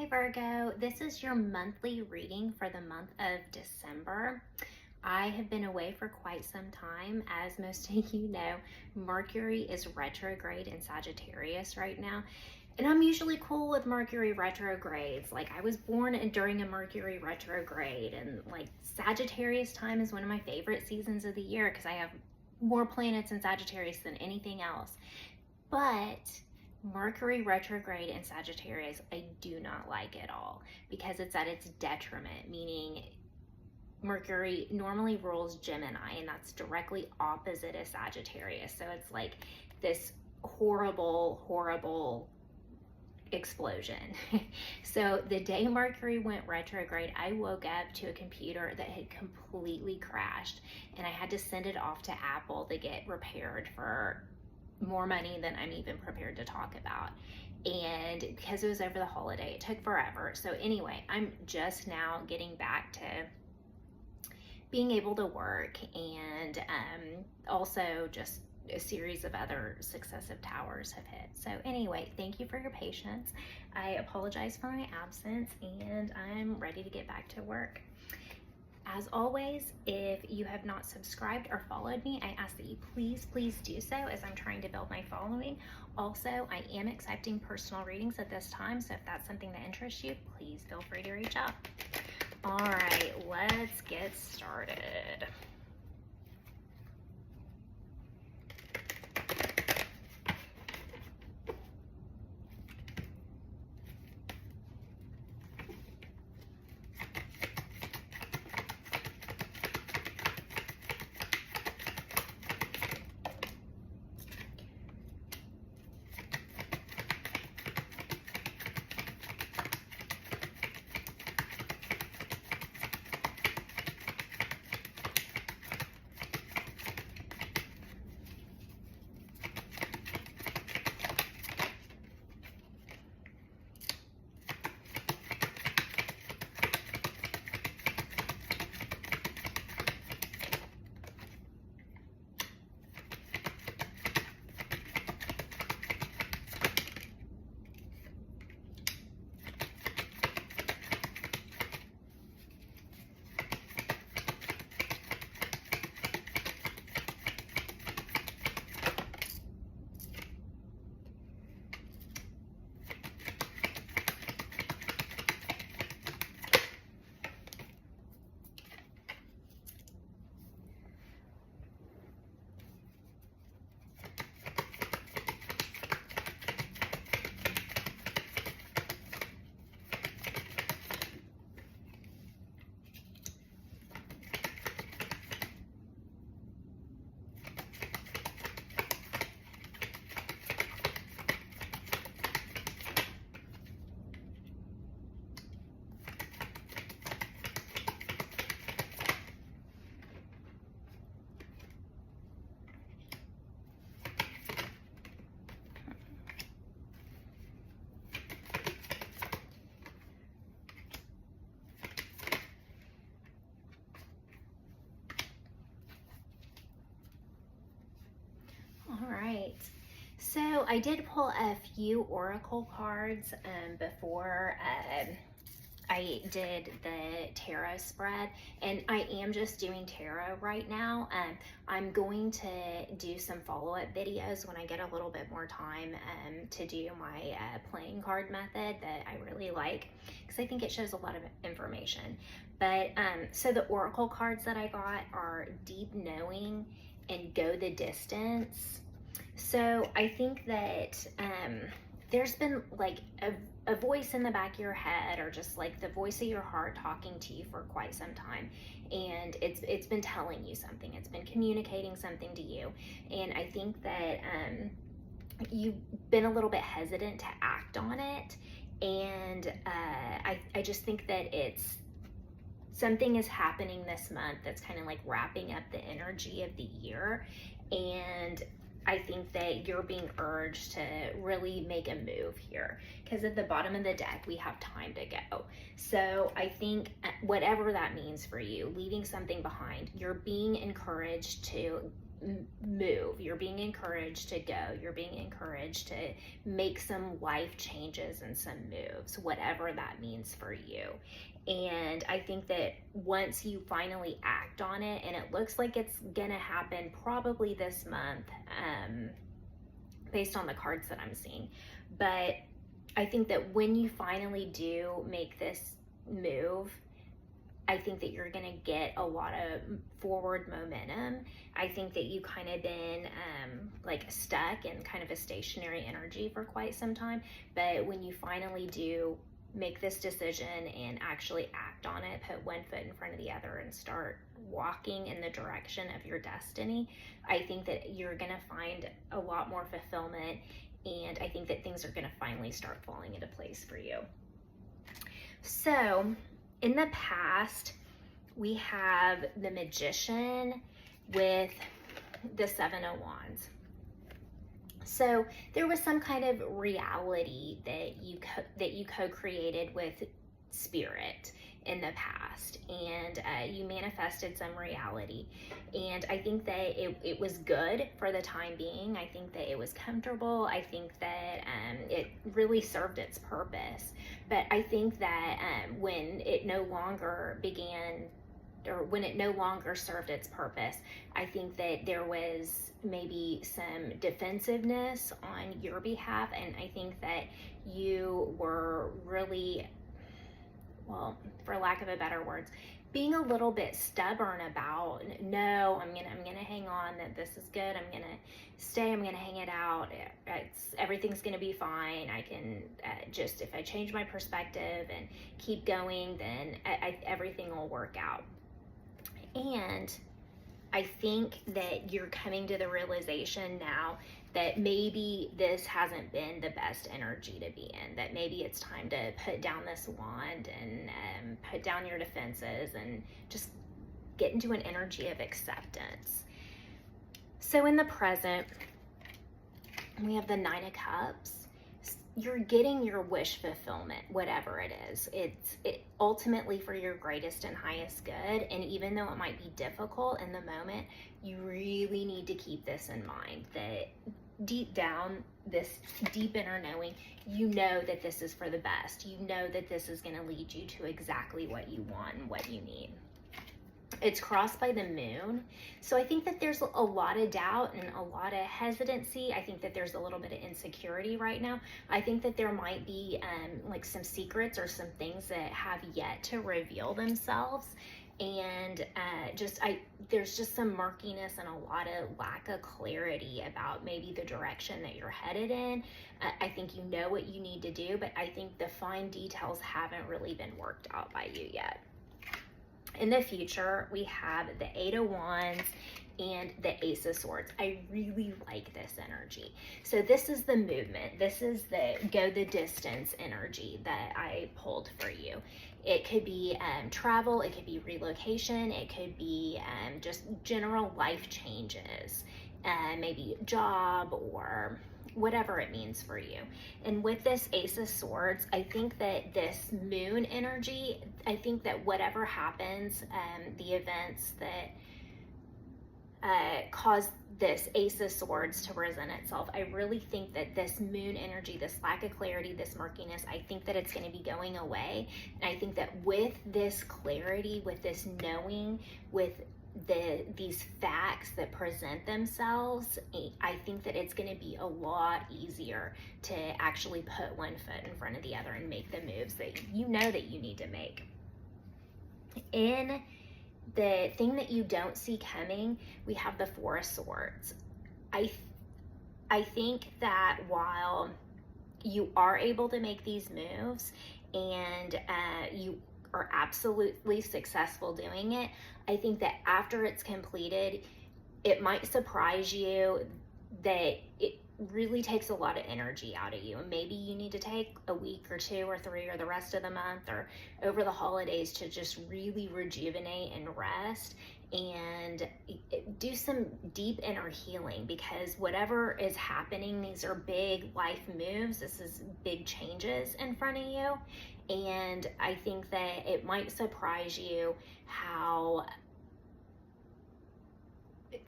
Virgo, this is your monthly reading for the month of December. I have been away for quite some time. As most of you know, Mercury is retrograde in Sagittarius right now. And I'm usually cool with Mercury retrogrades. Like, I was born during a Mercury retrograde, and like Sagittarius time is one of my favorite seasons of the year because I have more planets in Sagittarius than anything else. But Mercury retrograde in Sagittarius, I do not like at all because it's at its detriment, meaning Mercury normally rules Gemini, and that's directly opposite of Sagittarius. So it's like this horrible, horrible explosion. So the day Mercury went retrograde, I woke up to a computer that had completely crashed, and I had to send it off to Apple to get repaired for more money than I'm even prepared to talk about. And because it was over the holiday, it took forever. So anyway, I'm just now getting back to being able to work, and also just a series of other successive towers have hit. So anyway, thank you for your patience. I apologize for my absence, and I'm ready to get back to work. As always, if you have not subscribed or followed me, I ask that you please do so, as I'm trying to build my following. Also, I am accepting personal readings at this time, so if that's something that interests you, please feel free to reach out. All right, let's get started. All right, so I did pull a few oracle cards before I did the tarot spread, and I am just doing tarot right now. I'm going to do some follow-up videos when I get a little bit more time to do my playing card method that I really like, because I think it shows a lot of information. But so the oracle cards that I got are Deep Knowing and Go the Distance. So I think that there's been like a voice in the back of your head, or just like the voice of your heart talking to you for quite some time, and it's been telling you something. It's been communicating something to you, and I think that you've been a little bit hesitant to act on it, and I just think that something is happening this month that's kind of like wrapping up the energy of the year, and I think that you're being urged to really make a move here, because at the bottom of the deck, we have time to go. So I think whatever that means for you, leaving something behind, you're being encouraged to move. You're being encouraged to go. You're being encouraged to make some life changes and some moves, whatever that means for you. And I think that once you finally act on it, and it looks like it's gonna happen probably this month, based on the cards that I'm seeing, but I think that when you finally do make this move, I think that you're gonna get a lot of forward momentum. I think that you kind of been like stuck in kind of a stationary energy for quite some time, but when you finally do make this decision and actually act on it, put one foot in front of the other and start walking in the direction of your destiny, I think that you're gonna find a lot more fulfillment, and I think that things are gonna finally start falling into place for you. So in the past, we have the Magician with the Seven of Wands. So there was some kind of reality that you co-created with Spirit in the past, and you manifested some reality. And I think that it was good for the time being. I think that it was comfortable. I think that it really served its purpose. But I think that when it no longer served its purpose, I think that there was maybe some defensiveness on your behalf, and I think that you were really, well, for lack of a better words, being a little bit stubborn about, no, I'm gonna hang on, that this is good, I'm gonna stay, I'm gonna hang it out, everything's gonna be fine, I can just, if I change my perspective and keep going, then everything will work out. And I think that you're coming to the realization now that maybe this hasn't been the best energy to be in, that maybe it's time to put down this wand and put down your defenses and just get into an energy of acceptance. So in the present, we have the Nine of Cups. You're getting your wish fulfillment, whatever it is. It's ultimately for your greatest and highest good. And even though it might be difficult in the moment, you really need to keep this in mind, that deep down, this deep inner knowing, you know that this is for the best. You know that this is going to lead you to exactly what you want and what you need. It's crossed by the moon. So I think that there's a lot of doubt and a lot of hesitancy. I think that there's a little bit of insecurity right now. I think that there might be like some secrets or some things that have yet to reveal themselves. And there's just some murkiness and a lot of lack of clarity about maybe the direction that you're headed in. I think you know what you need to do, but I think the fine details haven't really been worked out by you yet. In the future, we have the Eight of Wands and the Ace of Swords. I really like this energy. So this is the movement. This is the go the distance energy that I pulled for you. It could be travel, it could be relocation, it could be just general life changes, maybe job or whatever it means for you. And with this Ace of Swords, I think that this moon energy, I think that whatever happens, the events that cause this Ace of Swords to present itself, I really think that this moon energy, this lack of clarity, this murkiness, I think that it's going to be going away. And I think that with this clarity, with this knowing, with these facts that present themselves, I think that it's going to be a lot easier to actually put one foot in front of the other and make the moves that you know that you need to make. In the thing that you don't see coming, we have the Four of Swords. I think that while you are able to make these moves and you are absolutely successful doing it, I think that after it's completed, it might surprise you that it really takes a lot of energy out of you. And maybe you need to take a week or two or three or the rest of the month or over the holidays to just really rejuvenate and rest and do some deep inner healing, because whatever is happening, these are big life moves. This is big changes in front of you. And I think that it might surprise you how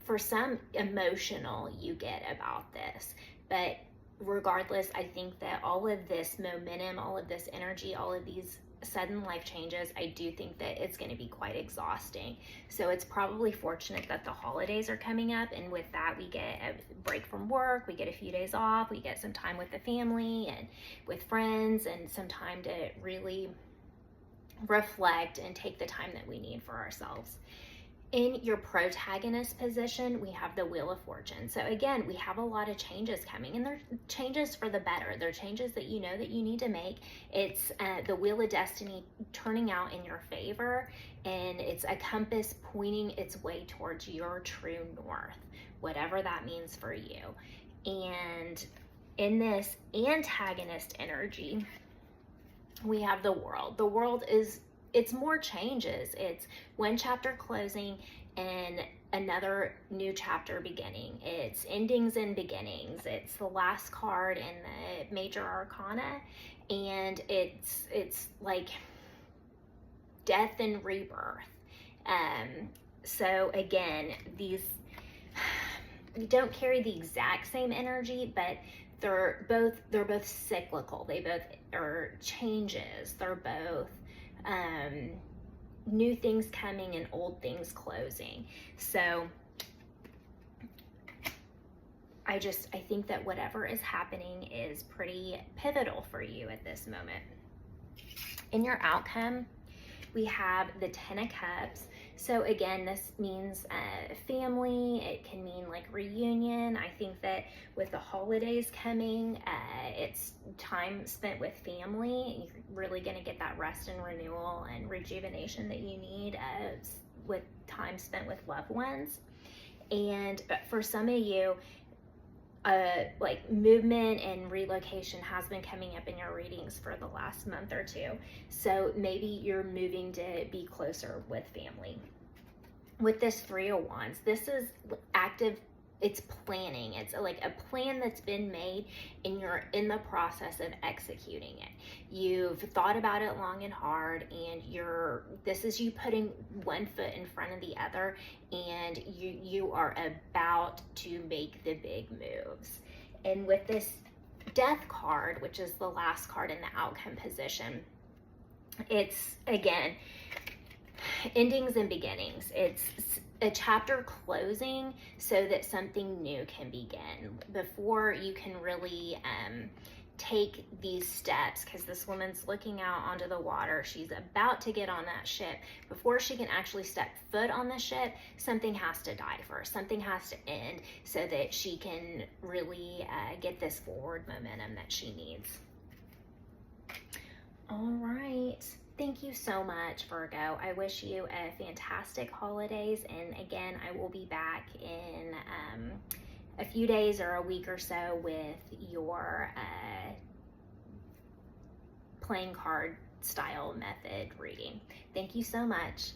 for some, emotional you get about this. But regardless, I think that all of this momentum, all of this energy, all of these sudden life changes, I do think that it's going to be quite exhausting. So it's probably fortunate that the holidays are coming up, and with that we get a break from work, we get a few days off, we get some time with the family and with friends, and some time to really reflect and take the time that we need for ourselves. In your protagonist position, we have the Wheel of Fortune. So again, we have a lot of changes coming, and they're changes for the better. They're changes that you know that you need to make. It's the Wheel of Destiny turning out in your favor, and it's a compass pointing its way towards your true north, whatever that means for you. And in this antagonist energy, we have the World. The World is, it's more changes. It's one chapter closing and another new chapter beginning. It's endings and beginnings. It's the last card in the major arcana, and it's like death and rebirth. So again, these don't carry the exact same energy, but they're both cyclical. They both are changes. They're both new things coming and old things closing. So I think that whatever is happening is pretty pivotal for you at this moment. In your outcome, we have the Ten of Cups. So again, this means family. It can mean like reunion. I think that with the holidays coming, it's time spent with family. You're really going to get that rest and renewal and rejuvenation that you need with time spent with loved ones. And for some of you, like movement and relocation has been coming up in your readings for the last month or two. So maybe you're moving to be closer with family. With this Three of Wands, this is active, it's planning. It's like a plan that's been made, and you're in the process of executing it. You've thought about it long and hard, and this is you putting one foot in front of the other, and you are about to make the big moves. And with this Death card, which is the last card in the outcome position, it's again endings and beginnings. It's a chapter closing so that something new can begin before you can really take these steps, because this woman's looking out onto the water. She's about to get on that ship. Before she can actually step foot on the ship, something has to die first. Something has to end so that she can really get this forward momentum that she needs. All right. Thank you so much, Virgo. I wish you a fantastic holidays. And again, I will be back in a few days or a week or so with your playing card style method reading. Thank you so much.